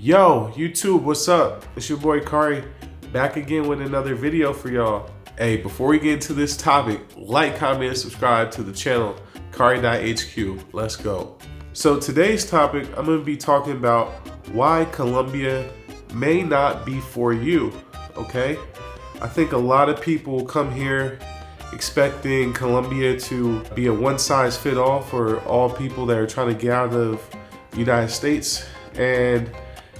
Yo, YouTube, what's up? It's your boy Kari, back again with another video for y'all. Hey, before we get into this topic, like, comment, and subscribe to the channel, Kari.hq. Let's go. So today's topic, I'm going to be talking about why Colombia may not be for you, okay? I think a lot of people come here expecting Colombia to be a one-size-fits-all for all people that are trying to get out of the United States, and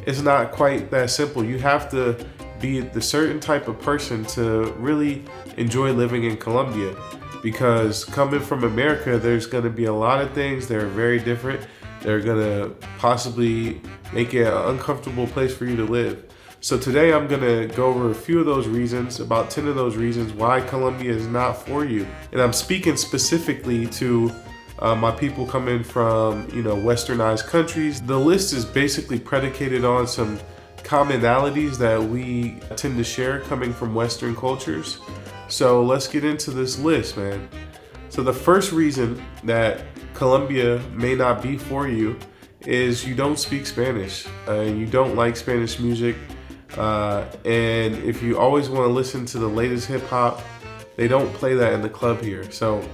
it's not quite that simple. You have to be the certain type of person to really enjoy living in Colombia, because coming from America, there's going to be a lot of things that are very different. They're going to possibly make it an uncomfortable place for you to live. So today I'm going to go over a few of those reasons, about 10 of those reasons why Colombia is not for you. And I'm speaking specifically to my people coming from, westernized countries. The list is basically predicated on some commonalities that we tend to share coming from Western cultures. So let's get into this list, man. So the first reason that Colombia may not be for you is you don't speak Spanish. You don't like Spanish music. And if you always want to listen to the latest hip hop, they don't play that in the club here. So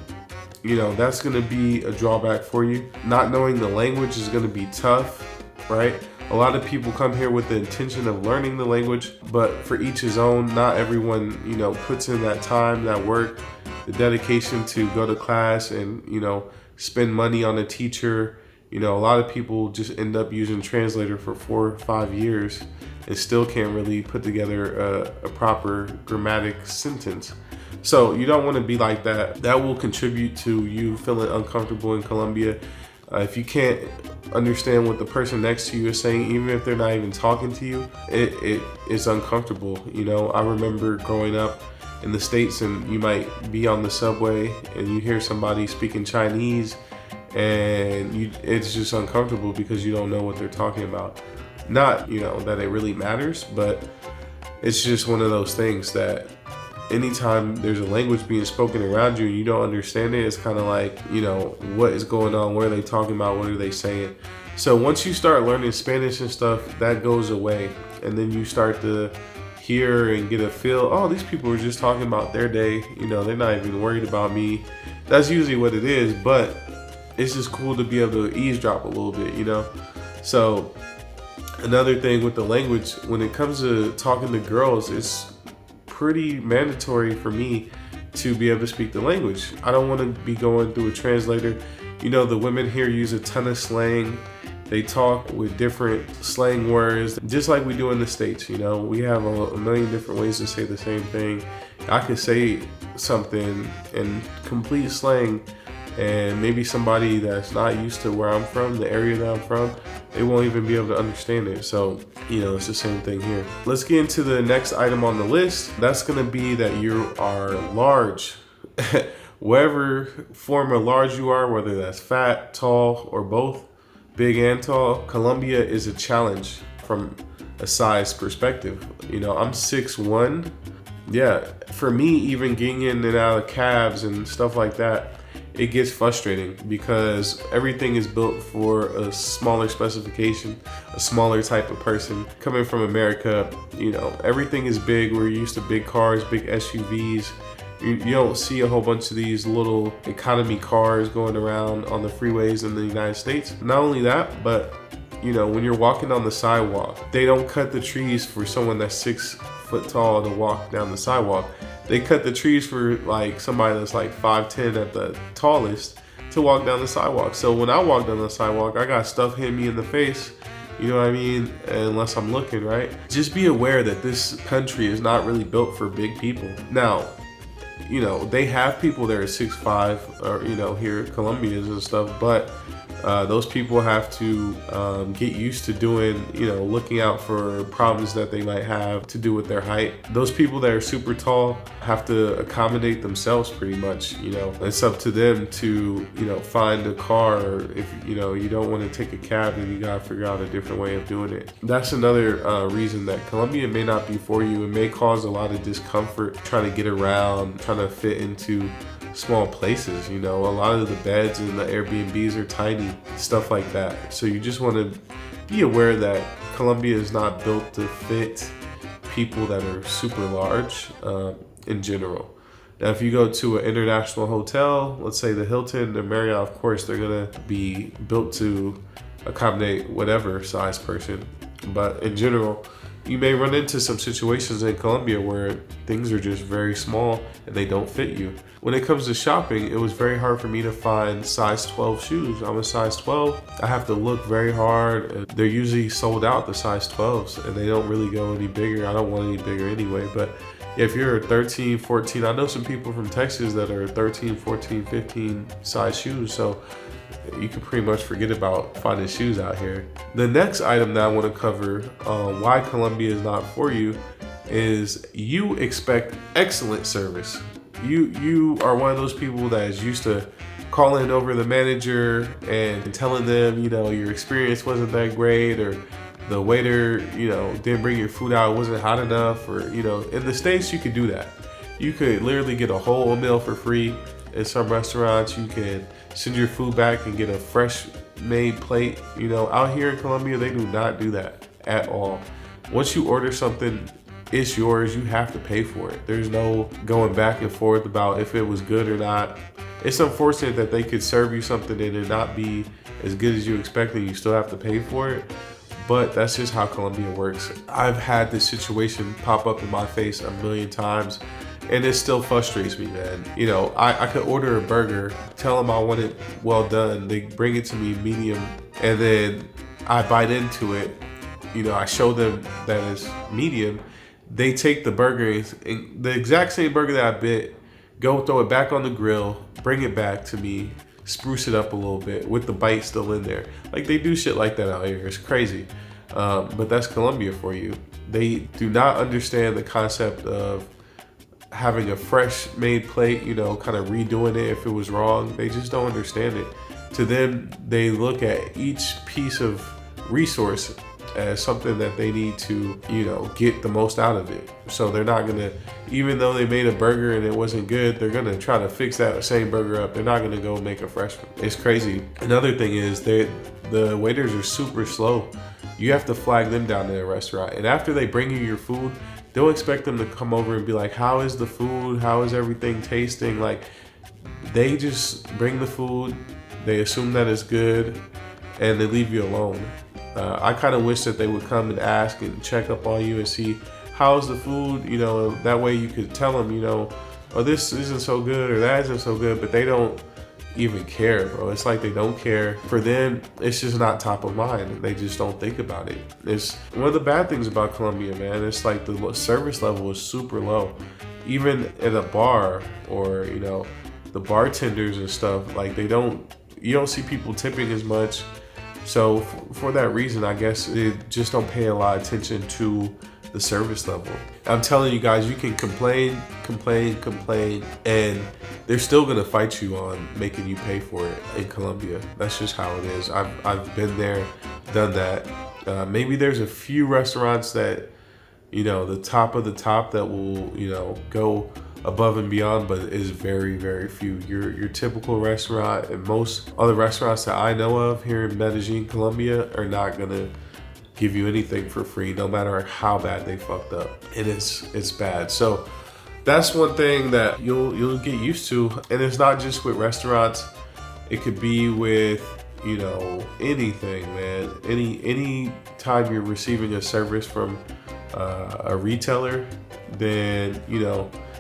that's going to be a drawback for you. Not knowing the language is going to be tough, right? A lot of people come here with the intention of learning the language, but for each his own. Not everyone, puts in that time, that work, the dedication to go to class and, spend money on a teacher. A lot of people just end up using translator for 4 or 5 years and still can't really put together a proper grammatic sentence. So you don't want to be like that. That will contribute to you feeling uncomfortable in Colombia. If you can't understand what the person next to you is saying, even if they're not even talking to you, it is uncomfortable. I remember growing up in the States, and you might be on the subway and you hear somebody speaking Chinese, and it's just uncomfortable because you don't know what they're talking about. Not, that it really matters, but it's just one of those things that anytime there's a language being spoken around you and you don't understand it, it's kind of like, what is going on? What are they talking about? What are they saying? So once you start learning Spanish and stuff, that goes away. And then you start to hear and get a feel, oh, these people are just talking about their day. They're not even worried about me. That's usually what it is, but it's just cool to be able to eavesdrop a little bit, So another thing with the language, when it comes to talking to girls, it's pretty mandatory for me to be able to speak the language. I don't want to be going through a translator. The women here use a ton of slang. They talk with different slang words, just like we do in the States. We have a million different ways to say the same thing. I could say something in complete slang, and maybe somebody that's not used to where I'm from, the area that I'm from, they won't even be able to understand it. So, it's the same thing here. Let's get into the next item on the list. That's going to be that you are large. Whatever form of large you are, whether that's fat, tall, or both, big and tall, Colombia is a challenge from a size perspective. I'm 6'1". Yeah, for me, even getting in and out of cabs and stuff like that, it gets frustrating because everything is built for a smaller specification, a smaller type of person. Coming from America, everything is big. We're used to big cars, big SUVs. You don't see a whole bunch of these little economy cars going around on the freeways in the United States. Not only that, but when you're walking on the sidewalk, they don't cut the trees for someone that's 6 foot tall to walk down the sidewalk. They cut the trees for like somebody that's like 5'10" at the tallest to walk down the sidewalk. So when I walk down the sidewalk, I got stuff hitting me in the face, you know what I mean? Unless I'm looking, right? Just be aware that this country is not really built for big people. Now, they have people that are 6'5", or, here Colombians and stuff, but those people have to get used to doing, looking out for problems that they might have to do with their height. Those people that are super tall have to accommodate themselves pretty much. It's up to them to, find a car, or if, you don't want to take a cab, then you got to figure out a different way of doing it. That's another reason that Colombia may not be for you. It may cause a lot of discomfort trying to get around, trying to fit into small places. A lot of the beds and the Airbnbs are tiny, stuff like that. So you just want to be aware that Colombia is not built to fit people that are super large in general. Now, if you go to an international hotel, let's say the Hilton, the Marriott, of course, they're gonna be built to accommodate whatever size person. But in general, you may run into some situations in Colombia where things are just very small and they don't fit you. When it comes to shopping, it was very hard for me to find size 12 shoes. I'm a size 12. I have to look very hard, and they're usually sold out, the size 12s, and they don't really go any bigger. I don't want any bigger anyway, but if you're 13, 14, I know some people from Texas that are 13, 14, 15 size shoes, so you can pretty much forget about finding shoes out here. The next item that I want to cover, why Colombia is not for you, is you expect excellent service. You are one of those people that is used to calling over the manager and telling them, your experience wasn't that great, or the waiter, didn't bring your food out, it wasn't hot enough, or, in the States, you could do that. You could literally get a whole meal for free. In some restaurants, you can send your food back and get a fresh made plate. Out here in Colombia, they do not do that at all. Once you order something, it's yours. You have to pay for it. There's no going back and forth about if it was good or not. It's unfortunate that they could serve you something and it not be as good as you expected. You still have to pay for it. But that's just how Colombia works. I've had this situation pop up in my face a million times, and it still frustrates me, man. I could order a burger, tell them I want it well done. They bring it to me medium, and then I bite into it. I show them that it's medium. They take the burger, the exact same burger that I bit, go throw it back on the grill, bring it back to me, spruce it up a little bit with the bite still in there. Like, they do shit like that out here. It's crazy. But that's Colombia for you. They do not understand the concept of having a fresh made plate, kind of redoing it if it was wrong. They just don't understand it. To them, they look at each piece of resource as something that they need to, get the most out of it. So they're not gonna, even though they made a burger and it wasn't good, they're gonna try to fix that same burger up. They're not gonna go make a fresh one. It's crazy. Another thing is the waiters are super slow. You have to flag them down to the restaurant. And after they bring you your food, don't expect them to come over and be like, how is the food? How is everything tasting? Like, they just bring the food, they assume that it's good, and they leave you alone. I kind of wish that they would come and ask and check up on you and see how's the food, that way you could tell them, oh, this isn't so good or that isn't so good, but they don't even care, bro. It's like they don't care. For them, it's just not top of mind. They just don't think about it. It's one of the bad things about Colombia, man. It's like the service level is super low. Even at a bar or, the bartenders and stuff, like you don't see people tipping as much. So for that reason, I guess it just don't pay a lot of attention to the service level. I'm telling you guys, you can complain, and they're still gonna fight you on making you pay for it in Colombia. That's just how it is. I've been there, done that. Maybe there's a few restaurants that, the top of the top that will, go above and beyond, but it is very, very few. Your typical restaurant and most other restaurants that I know of here in Medellin, Colombia, are not gonna give you anything for free, no matter how bad they fucked up. And it's bad. So that's one thing that you'll get used to. And it's not just with restaurants. It could be with, anything, man. Any time you're receiving a service from a retailer, then,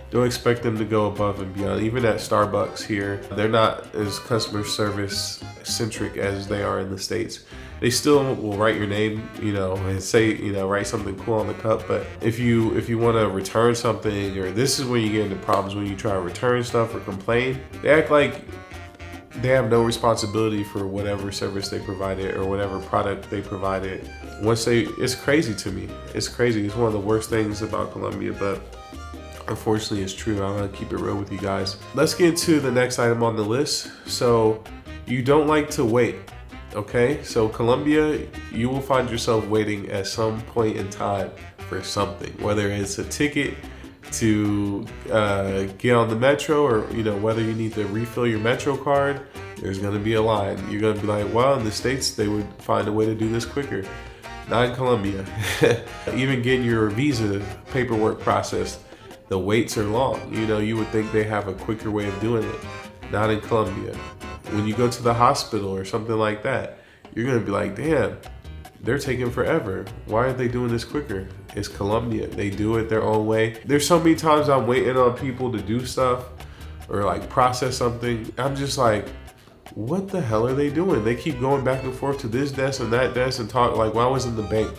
don't expect them to go above and beyond. Even at Starbucks here, they're not as customer service centric as they are in the States. They still will write your name, and say, write something cool on the cup. But if you want to return something, or this is when you get into problems when you try to return stuff or complain, they act like they have no responsibility for whatever service they provided or whatever product they provided. It's crazy to me. It's crazy. It's one of the worst things about Colombia, but unfortunately it's true. I'm gonna keep it real with you guys. Let's get into the next item on the list. So, you don't like to wait. Okay, so Colombia, you will find yourself waiting at some point in time for something, whether it's a ticket to get on the metro, or whether you need to refill your metro card. There's going to be a line. You're going to be like, well, in the States they would find a way to do this quicker. Not in Colombia. Even getting your visa paperwork processed, the waits are long. You know, you would think they have a quicker way of doing it. Not in Colombia. When you go to the hospital or something like that, you're gonna be like, damn, they're taking forever. Why aren't they doing this quicker? It's Colombia. They do it their own way. There's so many times I'm waiting on people to do stuff or like process something. I'm just like, what the hell are they doing? They keep going back and forth to this desk and that desk and talk. Like when I was in the bank,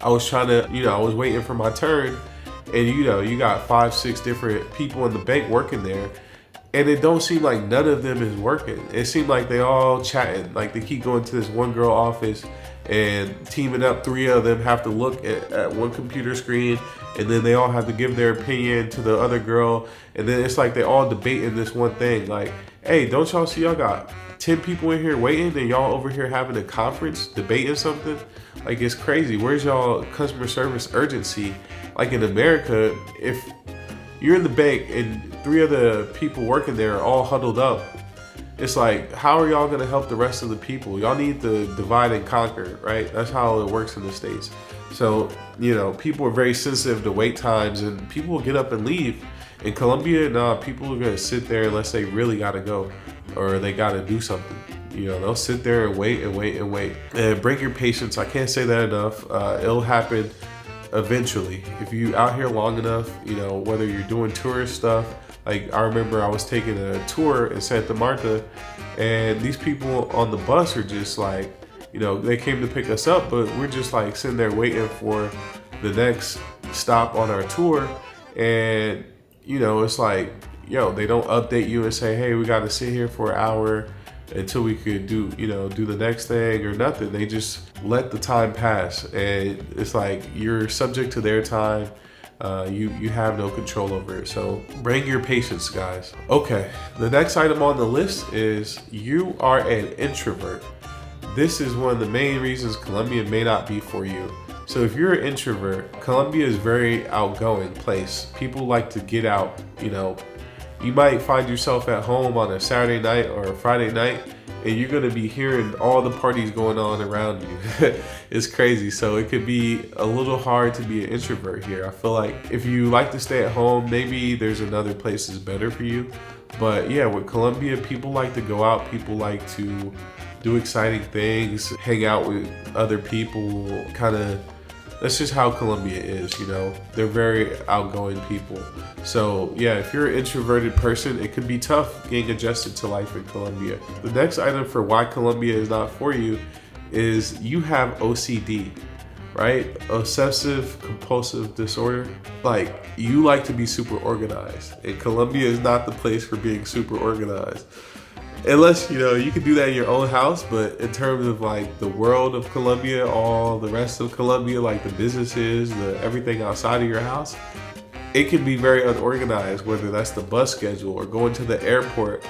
I was trying to, I was waiting for my turn, and you got 5-6 different people in the bank working there, and it don't seem like none of them is working. It seemed like they all chatting. Like they keep going to this one girl office and teaming up. 3 of them have to look at one computer screen, and then they all have to give their opinion to the other girl. And then it's like they all debating this one thing. Like, hey, don't y'all see y'all got 10 people in here waiting and y'all over here having a conference debating something? Like, it's crazy. Where's y'all customer service urgency? Like in America, if you're in the bank and 3 of the people working there are all huddled up, it's like, how are y'all gonna help the rest of the people? Y'all need to divide and conquer, right? That's how it works in the States. So, people are very sensitive to wait times, and people will get up and leave. In Colombia, nah, people are gonna sit there unless they really gotta go or they gotta do something. They'll sit there and wait and wait and wait. And bring your patience. I can't say that enough. It'll happen eventually. If you out here long enough, whether you're doing tourist stuff. Like I remember I was taking a tour in Santa Marta, and these people on the bus are just like, they came to pick us up, but we're just like sitting there waiting for the next stop on our tour. And, it's like, they don't update you and say, hey, we got to sit here for an hour until we could do the next thing or nothing. They just let the time pass, and it's like you're subject to their time. You have no control over it. So bring your patience, guys. Okay, the next item on the list is you are an introvert. This is one of the main reasons Colombia may not be for you. So if you're an introvert, Colombia is a very outgoing place. People like to get out. You might find yourself at home on a Saturday night or a Friday night, and you're gonna be hearing all the parties going on around you. It's crazy. So it could be a little hard to be an introvert here. I feel like if you like to stay at home, maybe there's another place that's better for you. But yeah, with Colombia, people like to go out. People like to do exciting things, hang out with other people, that's just how Colombia is, They're very outgoing people. So yeah, if you're an introverted person, it can be tough getting adjusted to life in Colombia. The next item for why Colombia is not for you is you have OCD, right? Obsessive compulsive disorder. Like, you like to be super organized, and Colombia is not the place for being super organized. Unless, you can do that in your own house, but in terms of like the world of Colombia, all the rest of Colombia, like the businesses, everything outside of your house, it can be very unorganized, whether that's the bus schedule or going to the airport.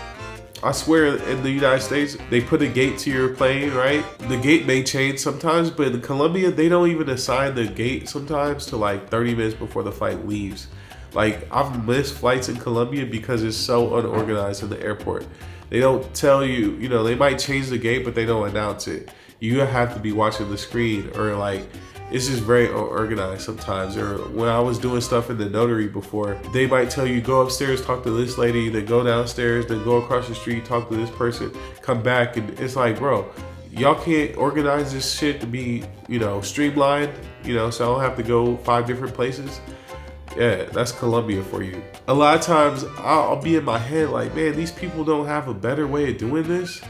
I swear in the United States, they put a gate to your plane, right? The gate may change sometimes, but in Colombia, they don't even assign the gate sometimes to like 30 minutes before the flight leaves. Like, I've missed flights in Colombia because it's so unorganized in the airport. They don't tell you, they might change the gate, but they don't announce it. You have to be watching the screen, or like, it's just very unorganized sometimes. Or when I was doing stuff in the notary before, they might tell you, go upstairs, talk to this lady, then go downstairs, then go across the street, talk to this person, come back. And it's like, bro, y'all can't organize this shit to be, streamlined, so I don't have to go 5 different places. Yeah, that's Colombia for you. A lot of times I'll be in my head like, man, these people don't have a better way of doing this.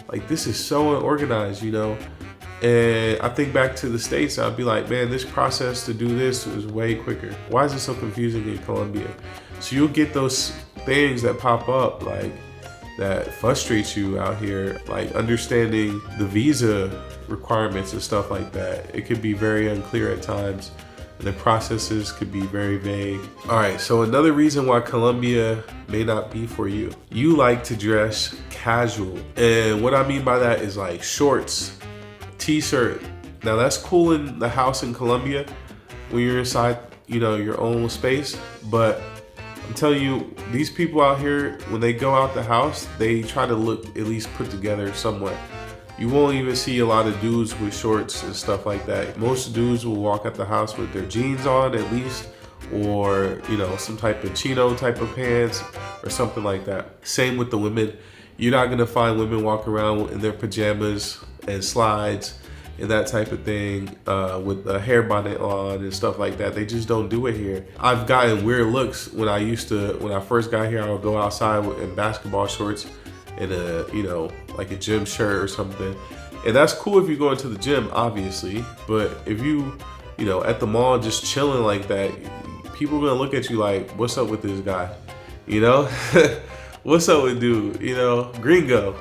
Like, this is so unorganized, And I think back to the States, I'd be like, man, this process to do this is way quicker. Why is it so confusing in Colombia? So you'll get those things that pop up, like, that frustrates you out here, like understanding the visa requirements and stuff like that. It could be very unclear at times. The processes could be very vague. All right, so another reason why Colombia may not be for you. You like to dress casual. And what I mean by that is like shorts, t-shirt. Now that's cool in the house in Colombia when you're inside, your own space. But I'm telling you, these people out here, when they go out the house, they try to look at least put together somewhat. You won't even see a lot of dudes with shorts and stuff like that. Most dudes will walk out the house with their jeans on at least, or some type of chino type of pants or something like that. Same with the women. You're not gonna find women walk around in their pajamas and slides and that type of thing with a hair bonnet on and stuff like that. They just don't do it here. I've gotten weird looks when I first got here. I would go outside in basketball shorts and like a gym shirt or something. And that's cool if you go into the gym, obviously. But if you at the mall just chilling like that, people are gonna look at you like, what's up with this guy? What's up with dude? Gringo.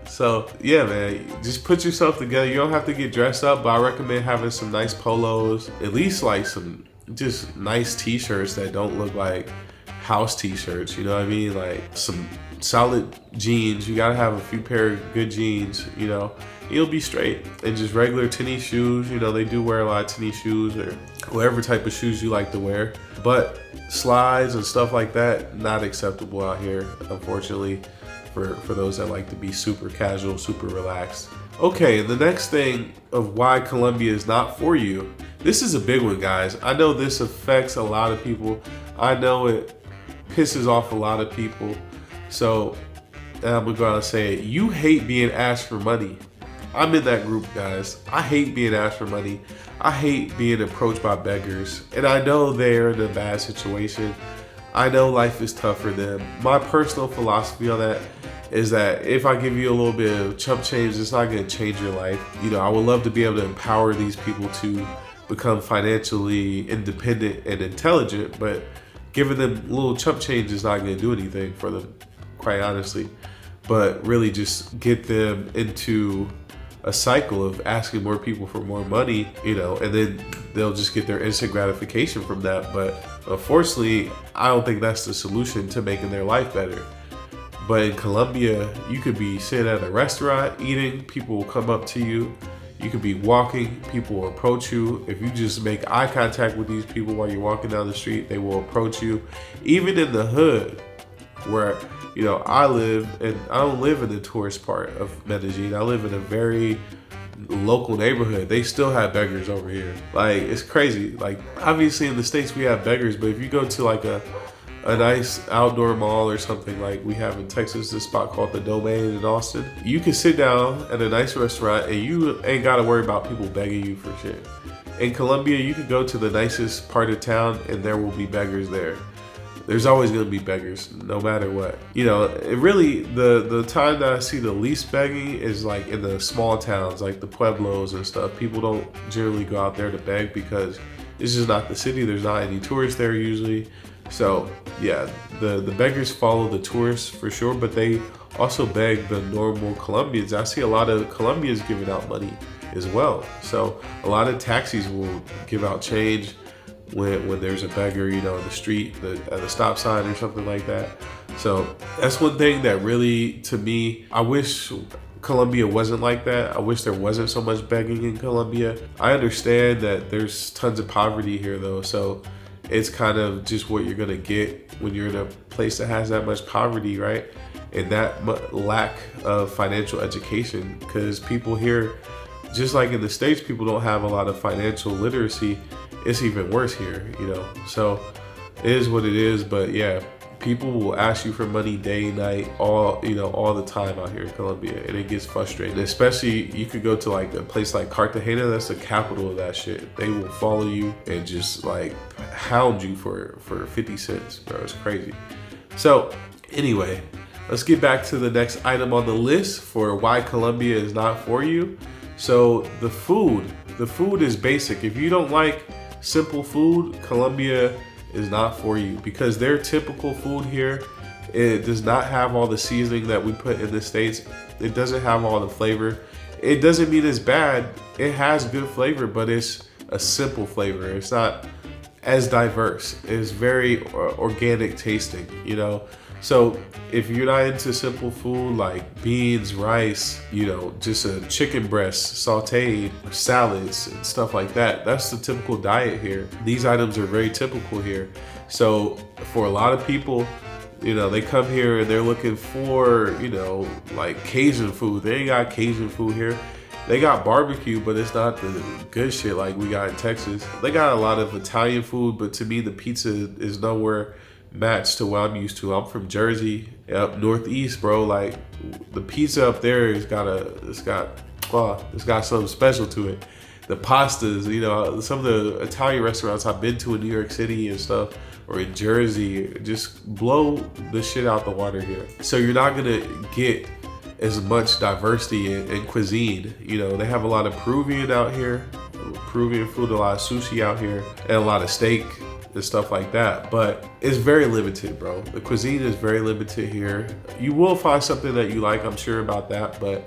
So yeah, man, just put yourself together. You don't have to get dressed up, but I recommend having some nice polos, at least like some just nice t-shirts that don't look like house t-shirts, you know what I mean? Like some solid jeans. You gotta have a few pair of good jeans, you'll be straight. And just regular tennis shoes, they do wear a lot of tennis shoes or whatever type of shoes you like to wear. But slides and stuff like that, not acceptable out here, unfortunately, for those that like to be super casual, super relaxed. Okay, the next thing of why Colombia is not for you. This is a big one, guys. I know this affects a lot of people. I know it pisses off a lot of people. So I'm gonna go out and say it. You hate being asked for money. I'm in that group, guys. I hate being asked for money. I hate being approached by beggars. And I know they're in a bad situation. I know life is tough for them. My personal philosophy on that is that if I give you a little bit of chump change, it's not gonna change your life. I would love to be able to empower these people to become financially independent and intelligent, but giving them a little chump change is not gonna do anything for them, quite honestly. But really just get them into a cycle of asking more people for more money, and then they'll just get their instant gratification from that. But unfortunately, I don't think that's the solution to making their life better. But in Colombia, you could be sitting at a restaurant eating, people will come up to you. You could be walking, people will approach you. If you just make eye contact with these people while you're walking down the street, they will approach you. Even in the hood, where I live, and I don't live in the tourist part of Medellin. I live in a very local neighborhood. They still have beggars over here. Like, it's crazy. Like, obviously in the States we have beggars, but if you go to like a nice outdoor mall or something like we have in Texas, this spot called the Domain in Austin, you can sit down at a nice restaurant and you ain't got to worry about people begging you for shit. In Colombia, you could go to the nicest part of town and there will be beggars there. There's always going to be beggars, no matter what. It really, the time that I see the least begging is like in the small towns, like the pueblos and stuff. People don't generally go out there to beg because it's just not the city. There's not any tourists there usually. So yeah, the beggars follow the tourists for sure, but they also beg the normal Colombians. I see a lot of Colombians giving out money as well. So a lot of taxis will give out change when there's a beggar, in the street, at a stop sign or something like that. So that's one thing that really, to me, I wish Colombia wasn't like that. I wish there wasn't so much begging in Colombia. I understand that there's tons of poverty here though, so it's kind of just what you're gonna get when you're in a place that has that much poverty, right? And that lack of financial education, because people here, just like in the States, people don't have a lot of financial literacy. It's even worse here, So it is what it is, but yeah, people will ask you for money day and night, all the time out here in Colombia, and it gets frustrating. Especially, you could go to like a place like Cartagena, that's the capital of that shit. They will follow you and just like hound you for 50 cents, bro. It's crazy. So anyway, let's get back to the next item on the list for why Colombia is not for you. So the food is basic. If you don't like simple food, Colombia is not for you, because their typical food here, it does not have all the seasoning that we put in the States. It doesn't have all the flavor. It doesn't mean it's bad. It has good flavor, but it's a simple flavor. It's not as diverse. It's very organic tasting, So if you're not into simple food like beans, rice, just a chicken breast, sauteed, salads and stuff like that, that's the typical diet here. These items are very typical here. So for a lot of people, You know, they come here and they're looking for, you know, like Cajun food. They ain't got Cajun food here. They got barbecue, but it's not the good shit like we got in Texas. They got a lot of Italian food, but to me, the pizza is nowhere matched to what I'm used to. I'm from Jersey, up northeast, bro. Like the pizza up there it's got something special to it. The pastas, you know, some of the Italian restaurants I've been to in New York City and stuff, or in Jersey, just blow the shit out the water here. So you're not gonna get as much diversity in cuisine. You know, they have a lot of Peruvian out here, Peruvian food, a lot of sushi out here, and a lot of steak and stuff like that, but it's very limited, bro. The cuisine is very limited here. You will find something that you like, I'm sure about that, but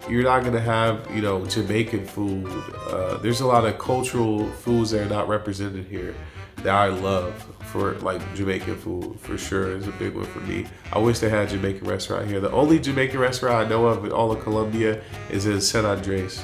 you're not gonna have, you know, Jamaican food. There's a lot of cultural foods that are not represented here that I love. For like Jamaican food, for sure, is a big one for me. I wish they had a Jamaican restaurant here. The only Jamaican restaurant I know of in all of Colombia is in San Andres,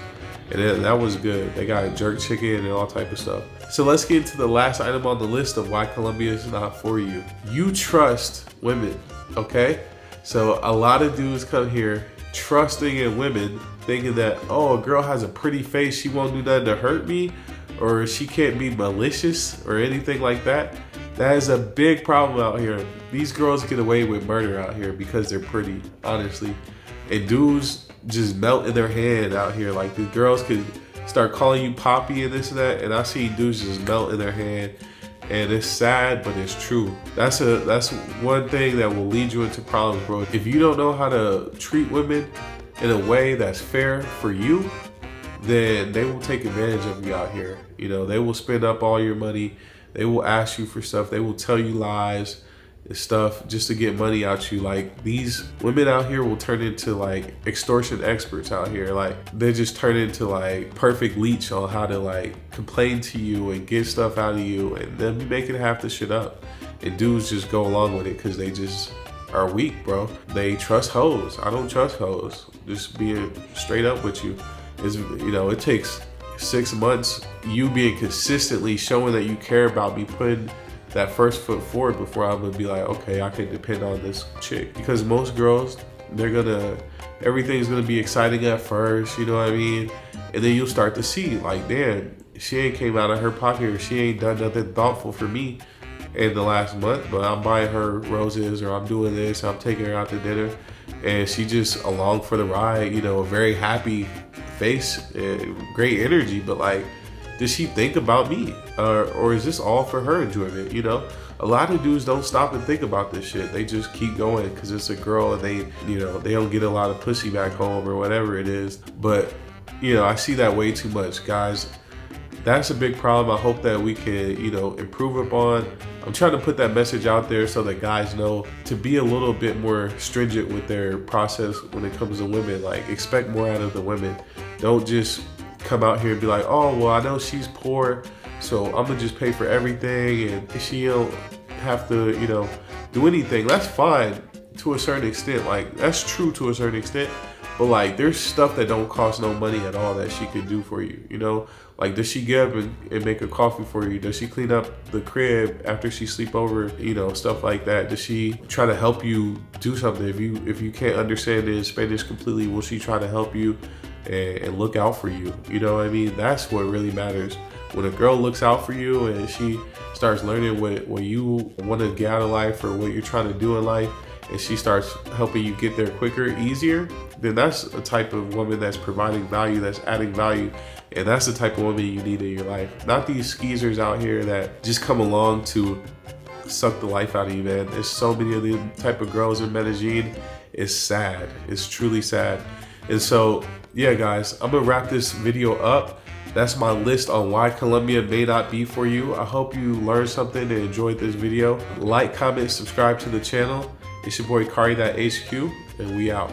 and that was good. They got jerk chicken and all type of stuff. So let's get into the last item on the list of why Colombia is not for you. You trust women, okay? So a lot of dudes come here trusting in women, thinking that, oh, a girl has a pretty face, she won't do nothing to hurt me, or she can't be malicious or anything like that. That is a big problem out here. These girls get away with murder out here because they're pretty, honestly. And dudes just melt in their hand out here. Like the girls could start calling you Poppy and this and that, and I see dudes just melt in their hand. And it's sad, but it's true. That's one thing that will lead you into problems, bro. If you don't know how to treat women in a way that's fair for you, then they will take advantage of you out here. You know, they will spend up all your money. They will ask you for stuff. They will tell you lies and stuff just to get money out you. Like these women out here will turn into like extortion experts out here. Like they just turn into like perfect leech on how to like complain to you and get stuff out of you, and then be making half the shit up. And dudes just go along with it because they just are weak, bro. They trust hoes. I don't trust hoes. Just being straight up with you. Is, you know, it takes 6 months, you being consistently showing that you care about me, putting that first foot forward before I'm gonna be like, okay, I can depend on this chick. Because most girls, everything's gonna be exciting at first, you know what I mean? And then you'll start to see, like, damn, she ain't came out of her pocket, or she ain't done nothing thoughtful for me in the last month, but I'm buying her roses, or I'm doing this, I'm taking her out to dinner, and she just along for the ride, you know, a very happy face, great energy, but like, does she think about me, or is this all for her enjoyment? You know, a lot of dudes don't stop and think about this shit. They just keep going because it's a girl, and they, you know, they don't get a lot of pussy back home or whatever it is. But you know, I see that way too much, guys. That's a big problem. I hope that we can, you know, improve upon. I'm trying to put that message out there so that guys know to be a little bit more stringent with their process when it comes to women. Like, expect more out of the women. Don't just come out here and be like, oh, well, I know she's poor, so I'm gonna just pay for everything, and she don't have to, you know, do anything. That's fine to a certain extent. Like, that's true to a certain extent. But like, there's stuff that don't cost no money at all that she could do for you, you know? Like, does she get up and make a coffee for you? Does she clean up the crib after she sleep over? You know, stuff like that. Does she try to help you do something? If you can't understand it in Spanish completely, will she try to help you and look out for you? You know what I mean? That's what really matters. When a girl looks out for you and she starts learning what you want to get out of life, or what you're trying to do in life, and she starts helping you get there quicker, easier, then that's a type of woman that's providing value, that's adding value. And that's the type of woman you need in your life. Not these skeezers out here that just come along to suck the life out of you, man. There's so many of the type of girls in Medellin. It's sad. It's truly sad. And so, yeah, guys, I'm gonna wrap this video up. That's my list on why Colombia may not be for you. I hope you learned something and enjoyed this video. Like, comment, subscribe to the channel. It's your boy Kari.HQ, and we out.